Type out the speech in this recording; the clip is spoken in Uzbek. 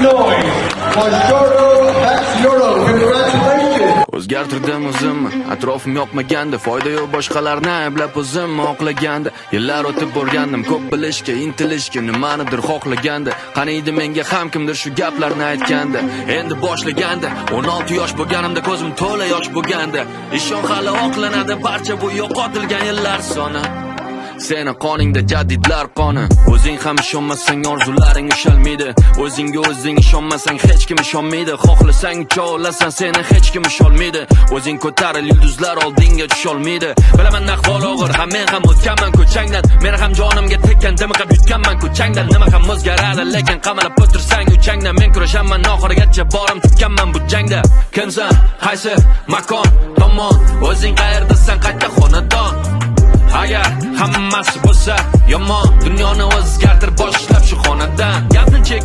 noise for Joro Haxyoro. Congratulations. O'zgartirdim o'zimni, atrofim yoqmaganda, foyda yo'q boshqalarni ayblab o'zimni oqlaganda. Yillar o'tib borgandim, ko'p bilishga, intilishga, nimanidir xohlaganda. Qaniydi menga ham kimdir shu gaplarni aytganda. Endi boshlaganda, 16 yosh bo'lganimda ko'zim to'la yosh bo'lganda. Ishon hali oqlanadi barcha bu yo'qotilgan yillar soni. Seni qoningda jadidlar qoni. O'zing ham ishonmasang orzularing ushalmaydi. O'zingga o'zing ishonmasang hech kim ishonmaydi. Xohlasang ucholasan seni hech kim usholmaydi. O'zing ko'taril yulduzlar oldinga tusholmaydi. Bilaman ahvol og'ir, ham men ham o'tganman ko'changdan. Meni ham jonimga tekkan dimiqib yutganman ko'changdan. Nima ham o'zgaradi, lekin qamalib o'tirsang uchangdan. Men kurashaman oxirigacha borim tutganman bu jangda. Kimsan, qaysi makon, tomon, o'zing qayerdasan qayta xonadon. Agar hammasi bo'lsa yomon, dunyoni o'zgartir boshlab shu xonadan. Gapni chek